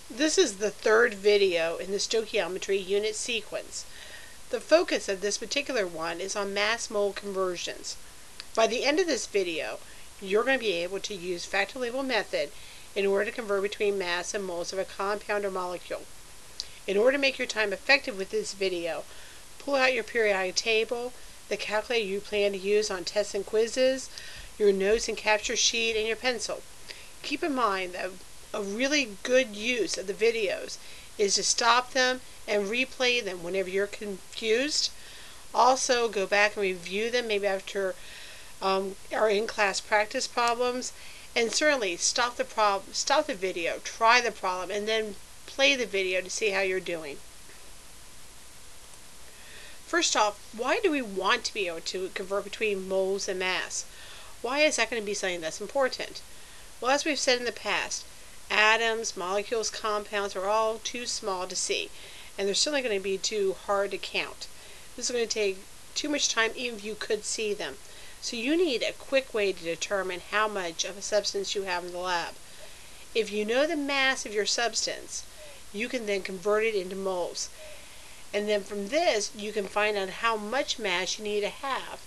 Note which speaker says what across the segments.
Speaker 1: This is the third video in the stoichiometry unit sequence. The focus of this particular one is on mass-mole conversions. By the end of this video, you're going to be able to use factor label method in order to convert between mass and moles of a compound or molecule. In order to make your time effective with this video, pull out your periodic table, the calculator you plan to use on tests and quizzes, your notes and capture sheet, and your pencil. Keep in mind that a really good use of the videos is to stop them and replay them whenever you're confused. Also, go back and review them maybe after our in-class practice problems, and certainly stop the video, try the problem, and then play the video to see how you're doing. First off, why do we want to be able to convert between moles and mass? Why is that going to be something that's important? Well, as we've said in the past, atoms, molecules, compounds are all too small to see, and they're certainly going to be too hard to count. This is going to take too much time even if you could see them. So you need a quick way to determine how much of a substance you have in the lab. If you know the mass of your substance, you can then convert it into moles. And then from this, you can find out how much mass you need to have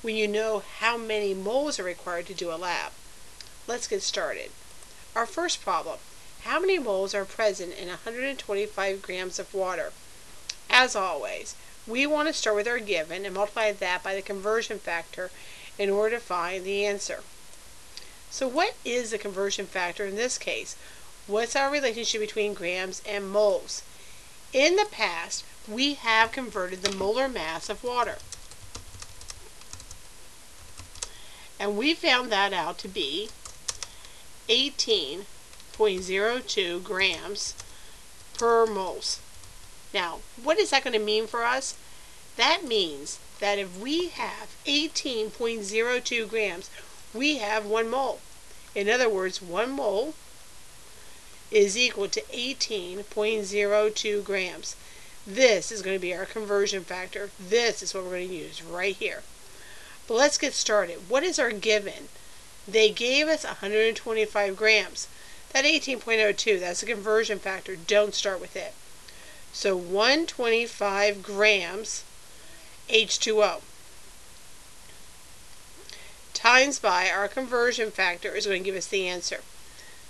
Speaker 1: when you know how many moles are required to do a lab. Let's get started. Our first problem, how many moles are present in 125 grams of water? As always, we want to start with our given and multiply that by the conversion factor in order to find the answer. So what is the conversion factor in this case? What's our relationship between grams and moles? In the past, we have converted the molar mass of water. And we found that out to be 18.02 grams per moles. Now, what is that going to mean for us? That means that if we have 18.02 grams, we have 1 mole. In other words, 1 mole is equal to 18.02 grams. This is going to be our conversion factor. This is what we're going to use right here. But let's get started. What is our given? They gave us 125 grams. That 18.02, that's a conversion factor. Don't start with it. So 125 grams H2O times by our conversion factor is going to give us the answer.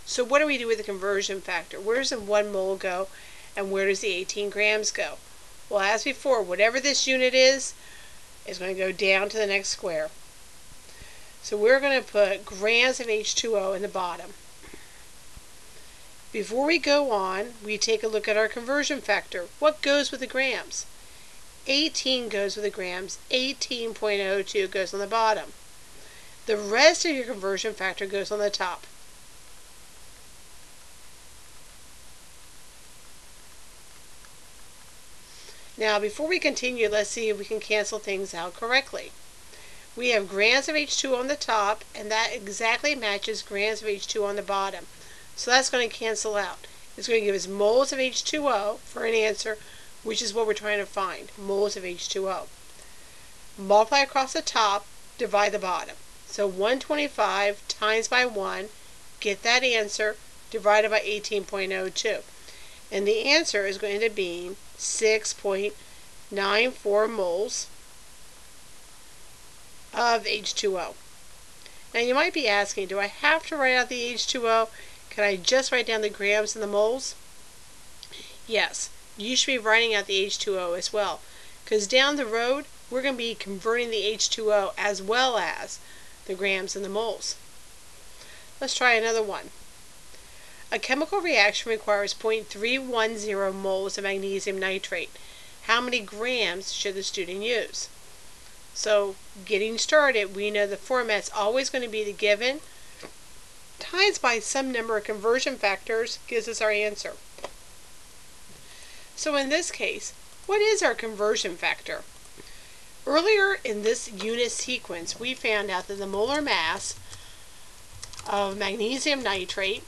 Speaker 1: So what do we do with the conversion factor? Where does the 1 mole go and where does the 18 grams go? Well, as before, whatever this unit is going to go down to the next square. So we're going to put grams of H2O in the bottom. Before we go on, we take a look at our conversion factor. What goes with the grams? 18 goes with the grams. 18.02 goes on the bottom. The rest of your conversion factor goes on the top. Now, before we continue, let's see if we can cancel things out correctly. We have grams of H2O on the top, and that exactly matches grams of H2O on the bottom. So that's going to cancel out. It's going to give us moles of H2O for an answer, which is what we're trying to find, moles of H2O. Multiply across the top, divide the bottom. So 125 times by 1, get that answer, divided by 18.02. And the answer is going to be 6.94 moles of H2O. Now you might be asking, do I have to write out the H2O? Can I just write down the grams and the moles? Yes, you should be writing out the H2O as well, because down the road we're going to be converting the H2O as well as the grams and the moles. Let's try another one. A chemical reaction requires 0.310 moles of magnesium nitrate. How many grams should the student use? So, getting started, we know the format's always going to be the given times by some number of conversion factors gives us our answer. So in this case, what is our conversion factor? Earlier in this unit sequence, we found out that the molar mass of magnesium nitrate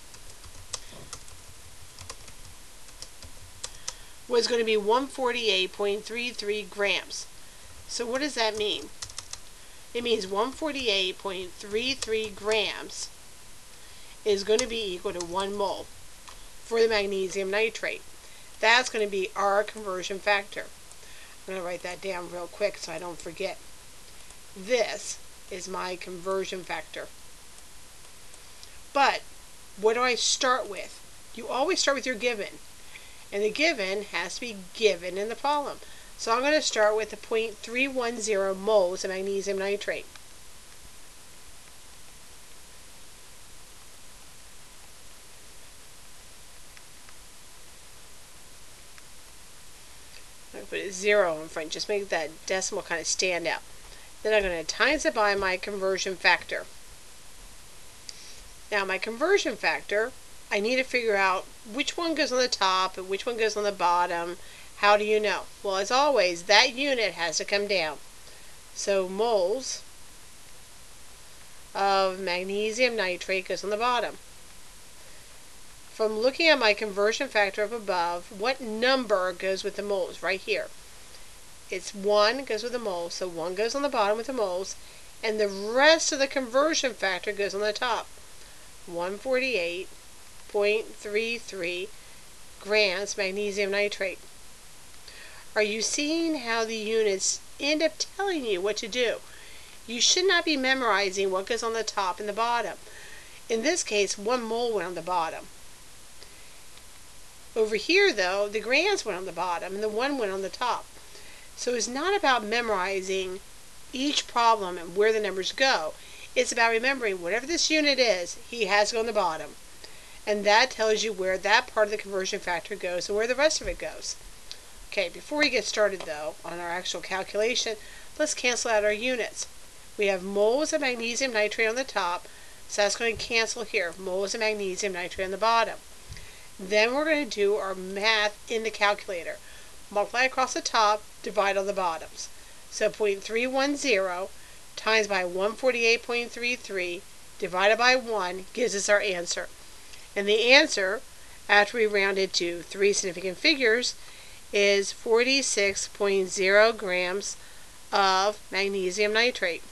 Speaker 1: was going to be 148.33 grams. So what does that mean? It means 148.33 grams is going to be equal to 1 mole. for the magnesium nitrate. That's going to be our conversion factor. I'm going to write that down real quick so I don't forget. This is my conversion factor. But what do I start with? You always start with your given. And the given has to be given in the problem. So I'm going to start with the 0.310 moles of magnesium nitrate. I'm going to put a 0 in front, just make that decimal kind of stand out. Then I'm going to times it by my conversion factor. Now my conversion factor, I need to figure out which one goes on the top and which one goes on the bottom. How do you know? Well, as always, that unit has to come down. So moles of magnesium nitrate goes on the bottom. From looking at my conversion factor up above, what number goes with the moles? Right here. It's 1 goes with the moles, so 1 goes on the bottom with the moles, and the rest of the conversion factor goes on the top. 148.33 grams magnesium nitrate. Are you seeing how the units end up telling you what to do? You should not be memorizing what goes on the top and the bottom. In this case, 1 mole went on the bottom. Over here, though, the grams went on the bottom and the 1 went on the top. So it's not about memorizing each problem and where the numbers go. It's about remembering whatever this unit is, he has to go on the bottom. And that tells you where that part of the conversion factor goes and where the rest of it goes. Okay, before we get started, though, on our actual calculation, let's cancel out our units. We have moles of magnesium nitrate on the top, so that's going to cancel here. Moles of magnesium nitrate on the bottom. Then we're going to do our math in the calculator. Multiply across the top, divide on the bottoms. So 0.310 times by 148.33 divided by 1 gives us our answer. And the answer, after we round it to 3 significant figures, is 46.0 grams of magnesium nitrate.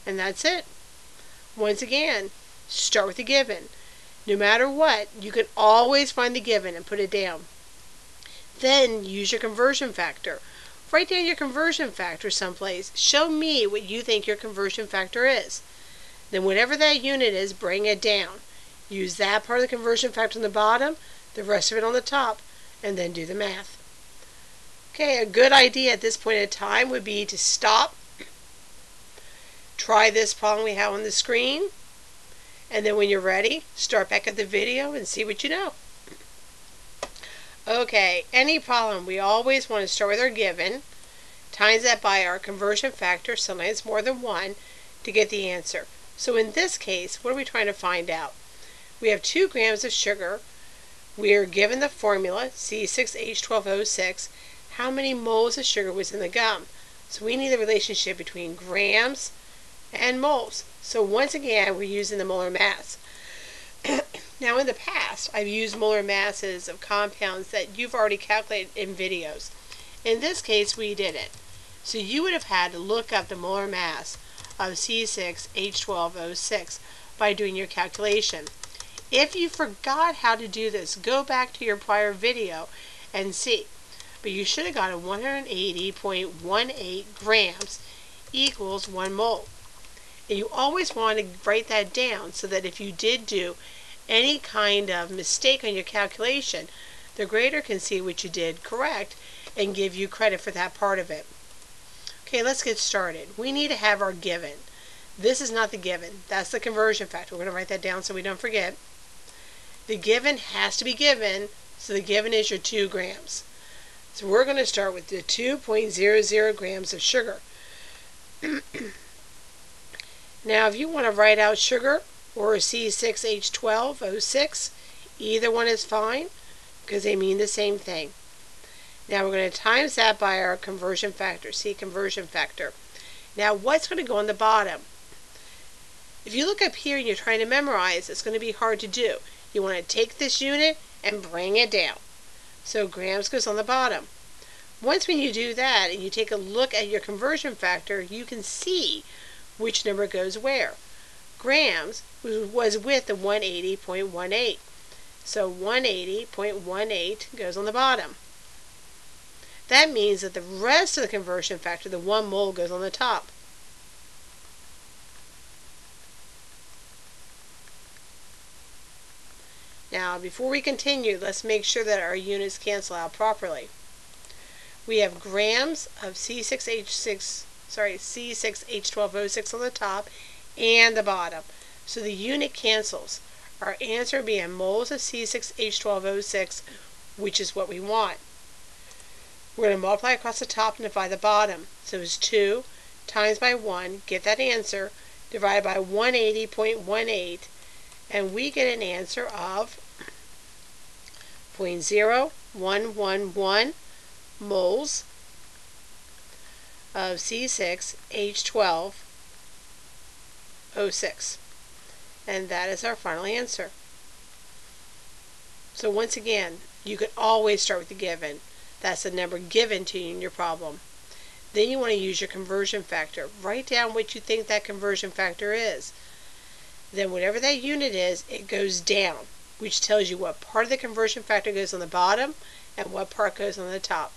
Speaker 1: And that's it. Once again, start with the given. No matter what, you can always find the given and put it down. Then use your conversion factor. Write down your conversion factor someplace. Show me what you think your conversion factor is. Then whatever that unit is, bring it down. Use that part of the conversion factor on the bottom, the rest of it on the top, and then do the math. Okay, a good idea at this point in time would be to stop, try this problem we have on the screen, and then when you're ready, start back at the video and see what you know. Okay, any problem, we always want to start with our given, times that by our conversion factor, sometimes more than 1, to get the answer. So in this case, what are we trying to find out? We have 2 grams of sugar. We are given the formula, C6H12O6. How many moles of sugar was in the gum? So we need the relationship between grams and moles. So once again, we're using the molar mass. Now in the past, I've used molar masses of compounds that you've already calculated in videos. In this case, we didn't. So you would have had to look up the molar mass of C6H12O6 by doing your calculation. If you forgot how to do this, go back to your prior video and see. But you should have got a 180.18 grams equals 1 mole. And you always want to write that down so that if you did do any kind of mistake on your calculation, the grader can see what you did correct and give you credit for that part of it. Okay, let's get started. We need to have our given. This is not the given. That's the conversion factor. We're going to write that down so we don't forget. The given has to be given, so the given is your 2 grams. So we're going to start with the 2.00 grams of sugar. Now, if you want to write out sugar or C6H12O6, either one is fine because they mean the same thing. Now we're going to times that by our conversion factor, C conversion factor. Now what's going to go on the bottom? If you look up here and you're trying to memorize, it's going to be hard to do. You want to take this unit and bring it down. So grams goes on the bottom. Once when you do that and you take a look at your conversion factor, you can see which number goes where. Grams was with the 180.18. So 180.18 goes on the bottom. That means that the rest of the conversion factor, the 1 mole, goes on the top. Now, before we continue, let's make sure that our units cancel out properly. We have grams of C6H12O6 on the top and the bottom. So the unit cancels. Our answer would be in moles of C6H12O6, which is what we want. We're going to multiply across the top and divide the bottom. So it's 2 times by 1, get that answer, divided by 180.18, and we get an answer of 0.0111 moles of C6H12O6. And that is our final answer. So once again, you could always start with the given. That's the number given to you in your problem. Then you want to use your conversion factor. Write down what you think that conversion factor is. Then whatever that unit is, it goes down, which tells you what part of the conversion factor goes on the bottom and what part goes on the top.